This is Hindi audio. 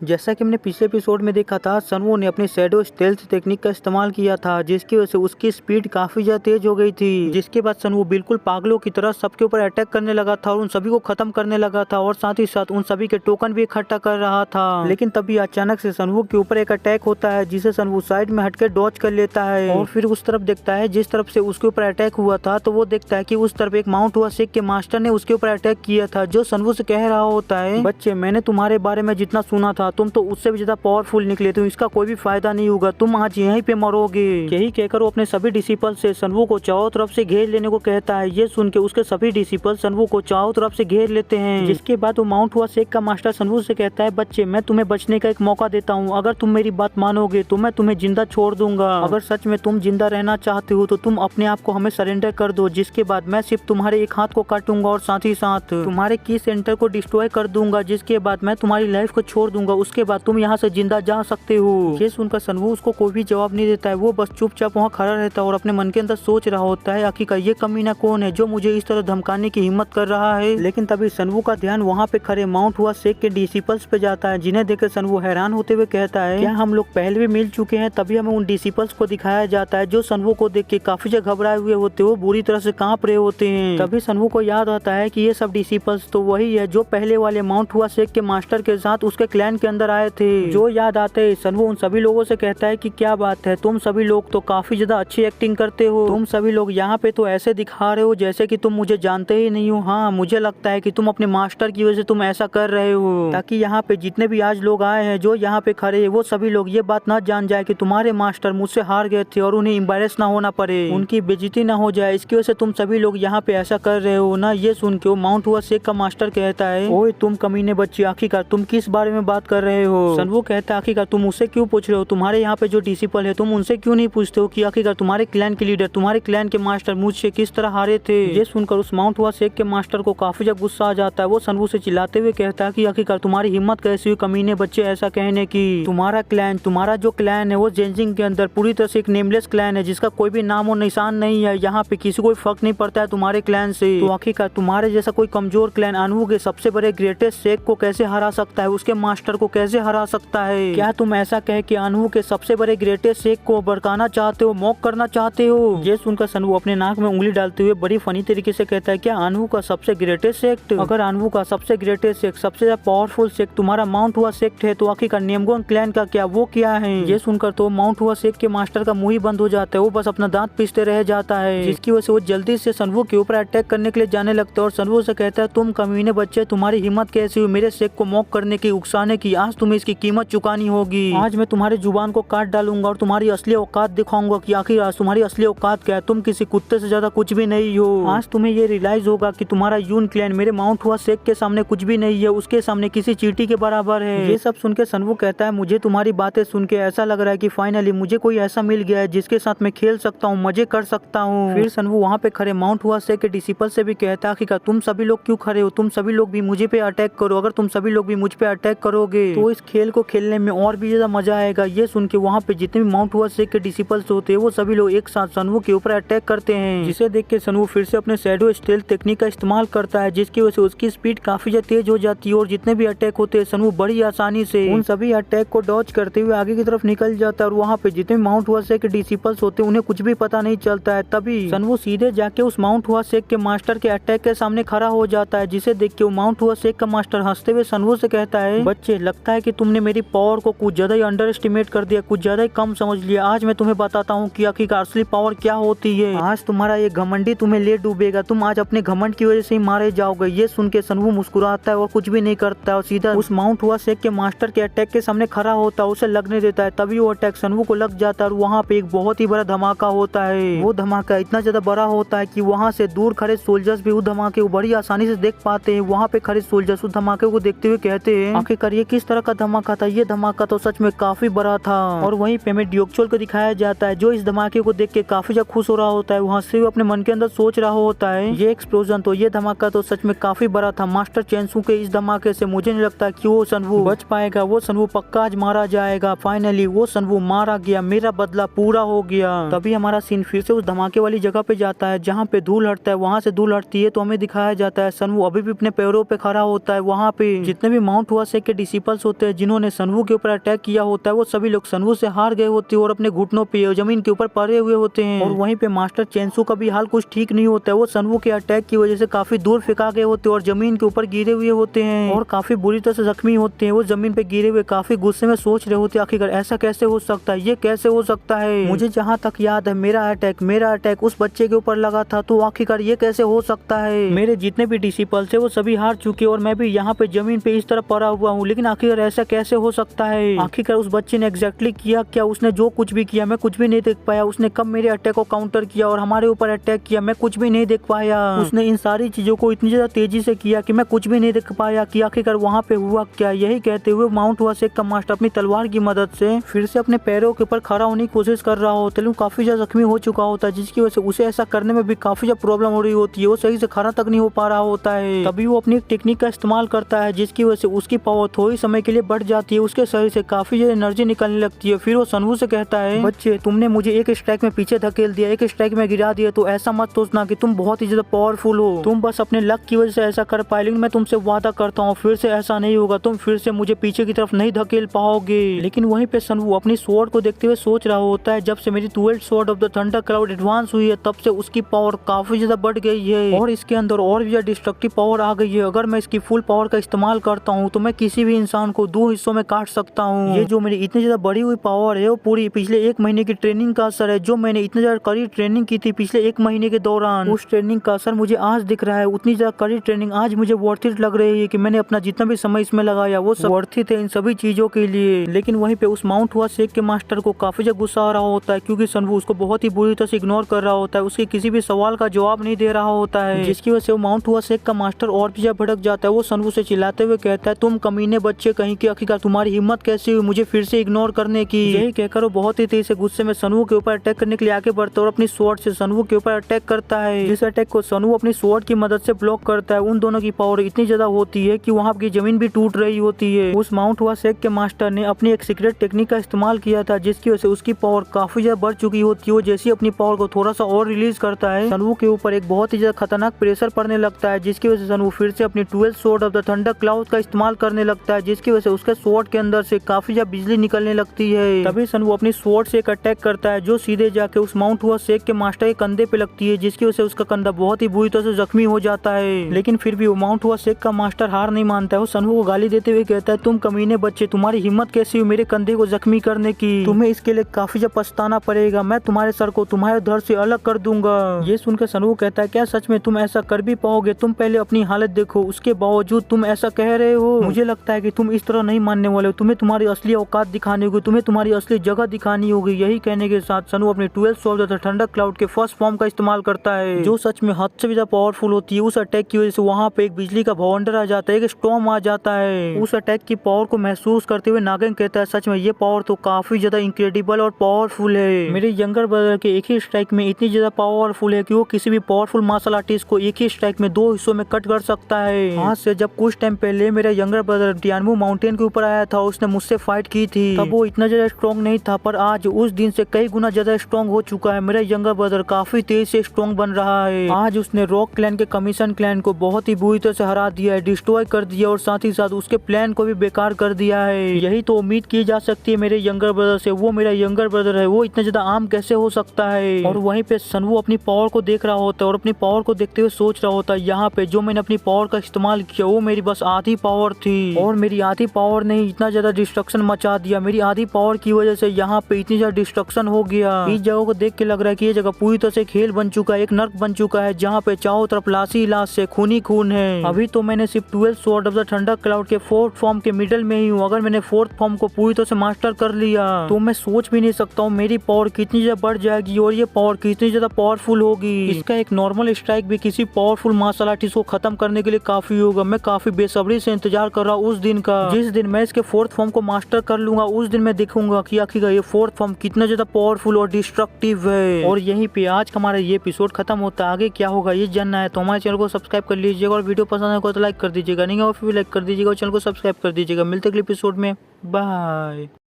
जैसा कि हमने पिछले एपिसोड में देखा था, सनवो ने अपनी शैडो स्टेल्थ टेक्निक का इस्तेमाल किया था, जिसकी वजह से उसकी स्पीड काफी ज्यादा तेज हो गई थी। जिसके बाद सनवो बिल्कुल पागलों की तरह सबके ऊपर अटैक करने लगा था और उन सभी को खत्म करने लगा था और साथ ही साथ उन सभी के टोकन भी इकट्ठा कर रहा था। लेकिन तभी अचानक से सनवो के ऊपर एक अटैक होता है, जिसे सनवो साइड में हटकर डॉज कर लेता है और फिर उस तरफ देखता है जिस तरफ से उसके ऊपर अटैक हुआ था। तो वो देखता है कि उस तरफ एक माउंट हुआ शेख के मास्टर ने उसके ऊपर अटैक किया था, जो सनवो से कह रहा होता है, बच्चे मैंने तुम्हारे बारे में जितना सुना था तुम तो उससे भी ज्यादा पावरफुल निकले, तो इसका कोई भी फायदा नहीं होगा, तुम आज यहीं पे मरोगे। यही कहकर वो अपने सभी डिसिपल से सनवो को चारों तरफ से घेर लेने को कहता है। ये सुन के उसके सभी डिसिपल सनवो को चारों तरफ से घेर लेते हैं। जिसके बाद वो माउंट हुआ शेख का मास्टर सनवो से कहता है, बच्चे मैं तुम्हें बचने का एक मौका देता हूँ, अगर तुम मेरी बात मानोगे तो मैं तुम्हें जिंदा छोड़ दूंगा। अगर सच में तुम जिंदा रहना चाहते हो तो तुम अपने आप को हमें सरेंडर कर दो, जिसके बाद मैं सिर्फ तुम्हारे एक हाथ को काटूंगा और साथ ही साथ तुम्हारे की सेंटर को डिस्ट्रॉय कर दूंगा, जिसके बाद मैं तुम्हारी लाइफ को छोड़ दूंगा, उसके बाद तुम यहाँ से जिंदा जा सकते हो। ये सुनकर सनवो उसको कोई भी जवाब नहीं देता है, वो बस चुपचाप वहाँ खड़ा रहता है और अपने मन के अंदर सोच रहा होता है, आखिरकार ये कमीना कौन है जो मुझे इस तरह धमकाने की हिम्मत कर रहा है। लेकिन तभी सनवो का ध्यान वहाँ पे खड़े माउंट हुआ शेख के डिसिपल्स पे जाता है, जिन्हें देखकर सनवो हैरान होते हुए कहता है, क्या हम लोग पहले भी मिल चुके हैं? तभी हमें उन डिसिपल्स को दिखाया जाता है जो सनवो को देख के काफी ज्यादा घबराए हुए होते, वो बुरी तरह से कांप रहे होते हैं। तभी सनवो को याद आता है कि ये सब डिसिपल्स तो वही है जो पहले वाले माउंट हुआ शेख के मास्टर के साथ उसके क्लैन के अंदर आए थे। जो याद आते ही सनवो उन सभी लोगों से कहता है कि क्या बात है, तुम सभी लोग तो काफी ज्यादा अच्छी एक्टिंग करते हो, तुम सभी लोग यहाँ पे तो ऐसे दिखा रहे हो जैसे कि तुम मुझे जानते ही नहीं हो। हाँ, मुझे लगता है कि तुम अपने मास्टर की वजह से तुम ऐसा कर रहे हो, ताकि यहाँ पे जितने भी आज लोग आए हैं जो यहाँ पे खड़े हैं, वो सभी लोग ये बात ना जान जाए कि तुम्हारे मास्टर मुझसे हार गए थे और उन्हें एम्बैरेस ना होना पड़े, उनकी बेइज्जती ना हो जाए, इसकी वजह से तुम सभी लोग यहाँ पे ऐसा कर रहे हो ना। ये सुन के माउंट हुआ शेख का मास्टर कहता है, ओए तुम कमीने बच्चे, आखिरकार तुम किस बारे में बात कर रहे हो? सनवो कहता है, आखिरकार तुम उससे क्यों पूछ रहे हो? तुम्हारे यहाँ पे जो डिसिपल है तुम उनसे क्यों नहीं पूछते हो कि आखिरकार तुम्हारे क्लैन के लीडर, तुम्हारे क्लैन के मास्टर मुझसे किस तरह हारे थे? ये सुनकर उस माउंट हुआ शेख के मास्टर को काफी ज्यादा गुस्सा आ जाता है। वो सनवो से चिल्लाते हुए कहता है कि आखिरकार तुम्हारी हिम्मत कैसी हुई कमीने बच्चे ऐसा कहने की? तुम्हारा क्लैन, तुम्हारा जो क्लैन है वो जेंजिंग के अंदर पूरी तरह से एक नेमलेस क्लैन है, जिसका कोई भी नाम और निशान नहीं है। यहाँ पे किसी को फर्क नहीं पड़ता है तुम्हारे क्लैन से। तो आखिरकार तुम्हारे जैसा कोई कमजोर क्लैन अनवो के सबसे बड़े ग्रेटेस्ट शेख को कैसे हरा सकता है, उसके मास्टर को कैसे हरा सकता है? क्या तुम ऐसा कह के अनवो के सबसे बड़े ग्रेटेस्ट शेख को भड़काना चाहते हो, मॉक करना चाहते हो? ये सुनकर सनवो अपने नाक में उंगली डालते हुए बड़ी फनी तरीके से कहता है, क्या अनवो का सबसे ग्रेटेस्ट शेख? अगर अनवो का सबसे ग्रेटेस्ट शेख, सबसे ज्यादा पावरफुल शेख तुम्हारा माउंट हुआ शेख है, तो आखिरकार नेमगोन क्लैन का क्या, वो क्या है? ये सुनकर तो माउंट हुआ शेख के मास्टर का मुंह ही बंद हो जाता है, वो बस अपना दांत पीसते रह जाता है, जिसकी वजह से वो जल्दी से सनवो के ऊपर अटैक करने के लिए जाने लगता है और सनवो से कहता है, तुम कमीने बच्चे, तुम्हारी हिम्मत कैसी हुई मेरे शेख को मॉक करने की, उकसाने की? आज तुम्हें इसकी कीमत चुकानी होगी। आज मैं तुम्हारी जुबान को काट डालूंगा और तुम्हारी असली औकात दिखाऊंगा कि आखिर आज तुम्हारी असली औकात क्या है। तुम किसी कुत्ते से ज्यादा कुछ भी नहीं हो। आज तुम्हें ये रियलाइज होगा कि तुम्हारा यून क्लैन मेरे माउंट हुआ शेख के सामने कुछ भी नहीं है, उसके सामने किसी चींटी के बराबर है। ये सब सुन के सनवो कहता है, मुझे तुम्हारी बातें सुन के ऐसा लग रहा है कि फाइनली मुझे कोई ऐसा मिल गया है जिसके साथ मैं खेल सकता हूँ, मजे कर सकता हूँ। फिर सनवो वहाँ पे खड़े माउंट हुआ शेख के डिसिपल से भी कहता है, आखिरकार तुम सभी लोग क्यों खड़े हो? तुम सभी लोग भी मुझे पे अटैक करो, अगर तुम सभी लोग भी मुझ पे अटैक करोगे तो इस खेल को खेलने में और भी ज्यादा मजा आएगा। ये सुन के वहाँ पे जितने भी माउंट हुआ शेख के डिसिपल्स होते हैं वो सभी लोग एक साथ सनवो के ऊपर अटैक करते हैं, जिसे देख के सनवो फिर से अपने शैडो स्टेल्थ टेक्निक का इस्तेमाल करता है, जिसकी वजह से उसकी स्पीड काफी ज्यादा तेज हो जाती है और जितने भी अटैक होते हैं सनवो बड़ी आसानी से उन सभी अटैक को डॉज करते हुए आगे की तरफ निकल जाता है और वहाँ पे जितने माउंट हुआ शेख के डिसिपल्स होते हैं उन्हें कुछ भी पता नहीं चलता है। तभी सनवो सीधे जाके उस माउंट हुआ शेख के मास्टर के अटैक के सामने खड़ा हो जाता है, जिसे देख के वो माउंट हुआ शेख का मास्टर हंसते हुए सनवो से कहता है, बच्चे लगता है कि तुमने मेरी पावर को कुछ ज्यादा ही अंडर एस्टिमेट कर दिया, कुछ ज्यादा ही कम समझ लिया। आज मैं तुम्हें बताता हूँ कि आखिरकार असली पावर क्या होती है। आज तुम्हारा ये घमंडी तुम्हें ले डूबेगा, तुम आज अपने घमंड की वजह से ही मारे जाओगे। ये सुन के सनवो मुस्कुराता है और कुछ भी नहीं करता है और सीधा उस माउंट हुआ शेख के मास्टर के अटैक के सामने खड़ा होता है, उसे लगने देता है। तभी वो अटैक सनवो को लग जाता है और वहाँ पे एक बहुत ही बड़ा धमाका होता है। वो धमाका इतना ज्यादा बड़ा होता है कि वहाँ से दूर खड़े सोल्जर्स भी उस धमाके को बड़ी आसानी से देख पाते हैं। वहाँ पे खड़े सोल्जर्स उस धमाके को देखते हुए कहते हैं, आखिरकार ये किस तरह का धमाका था? ये धमाका तो सच में काफी बड़ा था। और वहीं पे हमें ड्यूक्चोल को दिखाया जाता है, जो इस धमाके को देख के काफी ज्यादा खुश हो रहा होता है। वहाँ से वो अपने मन के अंदर सोच रहा होता है, ये एक्सप्लोजन तो, ये धमाका तो सच में काफी बड़ा था। मास्टर चेंसू के इस धमाके से मुझे नहीं लगता कि वो सनवो बच पाएगा, वो सनवो पक्का आज मारा जाएगा। फाइनली वो सनवो मारा गया, मेरा बदला पूरा हो गया। तभी हमारा सीन फिर से उस धमाके वाली जगह पे जाता है जहाँ पे धूल हटता है। वहाँ से धूल हटती है तो हमें दिखाया जाता है सनवो अभी भी अपने पैरों पे खड़ा होता है। वहाँ पे जितने भी माउंट हुआ शेख के डिसिपल प्रिंसिपल्स होते हैं जिन्होंने सनवू के ऊपर अटैक किया होता है, वो सभी लोग सनवू से हार गए होते हैं और अपने घुटनों पे जमीन के ऊपर पड़े हुए होते हैं। और वहीं पे मास्टर चेंसू का भी हाल कुछ ठीक नहीं होता है, वो सनवू के अटैक की वजह से काफी दूर फेंका गए होते हैं और जमीन के ऊपर गिरे हुए होते हैं और काफी बुरी तरह से जख्मी होते हैं। वो जमीन पे गिरे हुए काफी गुस्से में सोच रहे होते हैं आखिरकार ऐसा कैसे हो सकता है, ये कैसे हो सकता है। मुझे जहाँ तक याद है मेरा अटैक उस बच्चे के ऊपर लगा था, तो आखिरकार ये कैसे हो सकता है। मेरे जितने भी डिसिपल्स है वो सभी हार चुके और मैं भी यहाँ पे जमीन पे इस तरह पड़ा हुआ हूँ, लेकिन आखिरकार ऐसा कैसे हो सकता है। आखिरकार उस बच्चे ने एग्जैक्टली किया क्या, उसने जो कुछ भी किया मैं कुछ भी नहीं देख पाया। उसने कब मेरे अटैक को काउंटर किया और हमारे ऊपर अटैक किया मैं कुछ भी नहीं देख पाया। उसने इन सारी चीजों को इतनी ज्यादा तेजी से किया कि मैं कुछ भी नहीं देख पाया कि आखिरकार वहाँ पे हुआ क्या। यही कहते हुए माउंट हुआ शेख का मास्टर अपनी तलवार की मदद से फिर से अपने पैरों के ऊपर खड़ा होने की कोशिश कर रहा होता है, काफी ज्यादा जख्मी हो चुका होता है, जिसकी वजह से उसे ऐसा करने में भी काफी ज्यादा प्रॉब्लम हो रही होती है। वो सही से खड़ा तक नहीं हो पा रहा होता है। तभी वो अपनी एक टेक्निक का इस्तेमाल करता है जिसकी वजह से उसकी पावर थोड़ी समय के लिए बढ़ जाती है, उसके शरीर से काफी ज्यादा एनर्जी निकलने लगती है। फिर वो सनवू से कहता है, बच्चे तुमने मुझे एक स्ट्राइक में पीछे धकेल दिया, एक स्ट्राइक में गिरा दिया, तो ऐसा मत सोचना कि तुम बहुत ही ज्यादा पावरफुल हो, तुम बस अपने लक की वजह से ऐसा कर पाए, लेकिन मैं तुमसे वादा करता हूँ फिर से ऐसा नहीं होगा, तुम फिर से मुझे पीछे की तरफ नहीं धकेल पाओगे। लेकिन वहीं पे सनवू अपनी स्वॉर्ड को देखते हुए सोच रहा होता है, जब से मेरी 12th sword of the thunder cloud advance हुई है तब से उसकी पावर काफी ज्यादा बढ़ गई है और इसके अंदर और भी ज्यादा डिस्ट्रक्टिव पावर आ गई है। अगर मैं इसकी फुल पावर का इस्तेमाल करता हूँ तो मैं किसी भी इंसान को 2 हिस्सों में काट सकता हूँ। ये जो मेरी इतनी ज्यादा बढ़ी हुई पावर है वो पूरी पिछले 1 महीने की ट्रेनिंग का असर है, जो मैंने इतनी ज्यादा कड़ी ट्रेनिंग की थी पिछले 1 महीने के दौरान। उस ट्रेनिंग का असर मुझे आज दिख रहा है। उतनी ज्यादा कड़ी ट्रेनिंग आज मुझे वर्थ इट लग रही है कि मैंने अपना जितना भी समय इसमें लगाया वो सब वर्थ इट है इन सभी चीजों के लिए। लेकिन वहीं पे उस माउंट हुआ शेख के मास्टर को काफी ज्यादा गुस्सा आ रहा होता है क्योंकि सनवू उसको बहुत ही बुरी तरह से इग्नोर कर रहा होता है, उसके किसी भी सवाल का जवाब नहीं दे रहा होता है, जिसकी वजह से वो माउंट हुआ शेख का मास्टर और भी ज्यादा भड़क जाता है। वो सनवू से चिल्लाते हुए कहता है, तुम कमीने बच्चे कहीं के, आखिरकार तुम्हारी हिम्मत कैसी हुई मुझे फिर से इग्नोर करने की। यही कहकर वो बहुत ही तेजी से गुस्से में सनवू के ऊपर अटैक करने के लिए आगे बढ़ता है और अपनी स्वॉर्ड से सनवू के ऊपर अटैक करता है, जिस अटैक को सनवू अपनी स्वॉर्ड की मदद से ब्लॉक करता है। उन दोनों की पावर इतनी ज्यादा होती है कि वहाँ की जमीन भी टूट रही होती है। उस माउंट हुआ शेख के मास्टर ने अपनी एक सीक्रेट टेक्निक का इस्तेमाल किया था जिसकी वजह से उसकी पावर काफी ज्यादा बढ़ चुकी होती है। वो जैसी अपनी पावर को थोड़ा सा और रिलीज करता है सनवू के ऊपर एक बहुत ही ज्यादा खतरनाक प्रेशर पड़ने लगता है, जिसकी वजह से सनवू फिर से अपनी 12th sword of the thunder cloud का इस्तेमाल करने लगता है, जिसकी वजह से उसके स्वॉर्ड के अंदर से काफी ज्यादा बिजली निकलने लगती है। तभी सनवू अपनी स्वॉर्ड से एक अटैक करता है जो सीधे जाके उस माउंट हुआ शेख के मास्टर के कंधे पे लगती है, जिसकी वजह से उसका कंधा बहुत ही बुरी तरह से जख्मी हो जाता है। लेकिन फिर भी वो माउंट हुआ शेख का मास्टर हार नहीं मानता है। वो सनवू को गाली देते हुए कहता है, तुम कमीने बच्चे, तुम्हारी हिम्मत कैसी हुई मेरे कंधे को जख्मी करने की, तुम्हें इसके लिए काफी ज्यादा पछताना पड़ेगा, मैं तुम्हारे सर को तुम्हारे धड़ से अलग कर दूंगा। ये सुनकर सनवू कहता है, क्या सच में तुम ऐसा कर भी पाओगे? तुम पहले अपनी हालत देखो, उसके बावजूद तुम ऐसा कह रहे हो? मुझे लगता है कि तुम इस तरह नहीं मानने वाले हो, तुम्हें तुम्हारी असली औकात दिखानी होगी, तुम्हें तुम्हारी असली जगह दिखानी होगी। यही कहने के साथ सनवू अपनी 12th sword of the thunder cloud के फर्स्ट फॉर्म का इस्तेमाल करता है, जो सच में हद से भी ज्यादा पावरफुल होती है। उस अटैक की वजह से वहाँ पे एक बिजली का भवंडर आ जाता है, एक स्टॉर्म आ जाता है। उस अटैक की पावर को महसूस करते हुए नागिन कहता है, सच में ये पावर तो काफी ज्यादा इनक्रेडिबल और पावरफुल है। मेरे यंगर ब्रदर के एक ही स्ट्राइक में इतनी ज्यादा पावरफुल है कि वो किसी भी पावरफुल मार्शल आर्टिस्ट को एक ही स्ट्राइक में 2 हिस्सों में कट कर सकता है। आज से जब कुछ टाइम पहले मेरा यंगर ब्रदर टियानमू माउंटेन के ऊपर आया था, उसने मुझसे फाइट की थी, तब वो इतना ज्यादा स्ट्रॉन्ग नहीं था, पर आज उस दिन से कई गुना ज्यादा स्ट्रॉन्ग हो चुका है। मेरा यंगर ब्रदर काफी तेज से स्ट्रॉन्ग बन रहा है। आज उसने रॉक क्लैन के कमीशन क्लैन को बहुत ही बुरी तरह से हरा दिया है, डिस्ट्रॉय कर दिया और साथ ही साथ उसके प्लान को भी बेकार कर दिया है। यही तो उम्मीद की जा सकती है मेरे यंगर ब्रदर से। वो मेरा यंगर ब्रदर है, वो इतना ज्यादा आम कैसे हो सकता है? और वहीं पे सनवू अपनी पावर को देख रहा होता है और अपनी पावर को देखते हुए सोच रहा होता है, यहाँ पे जो मैंने अपनी पावर का इस्तेमाल किया वो मेरी बस आधी पावर थी और मेरी आधी पावर ने इतना ज्यादा डिस्ट्रक्शन मचा दिया। मेरी आधी पावर की वजह से यहाँ पे इतनी ज्यादा डिस्ट्रक्शन हो गया। इस जगह को देख के लग रहा है कि ये जगह पूरी तरह से खेल बन चुका है, एक नर्क बन चुका है, जहाँ पे चारों तरफ लाश ही लाश से खून ही खून है। अभी तो मैंने सिर्फ 12th sword of the thunder cloud के 4th फॉर्म के मिडल में ही हूँ। अगर मैंने 4th फॉर्म को पूरी तरह से मास्टर कर लिया तो मैं सोच भी नहीं सकता हूँ मेरी पावर कितनी ज्यादा बढ़ जाएगी और ये पावर कितनी ज्यादा पावरफुल होगी। इसका एक नॉर्मल स्ट्राइक भी किसी पावरफुल मार्शल आर्टिस्ट को खत्म करने के लिए काफी होगा। मैं काफी बेसब्री से इंतजार कर रहा हूँ उस दिन का, जिस दिन मैं इसके 4th फॉर्म को मास्टर कर लूंगा। उस दिन मैं देखूंगा कि आखिर ये 4th फॉर्म कितना ज्यादा पावरफुल और डिस्ट्रक्टिव है। और यहीं पे आज का हमारा ये एपिसोड खत्म होता है। आगे क्या होगा ये जानना है तो हमारे चैनल को सब्सक्राइब कर लीजिएगा और वीडियो पसंद आए तो लाइक कर दीजिएगा, नहीं और फिर भी लाइक कर दीजिएगा और चैनल को सब्सक्राइब कर दीजिएगा। मिलते अगले एपिसोड में, बाय।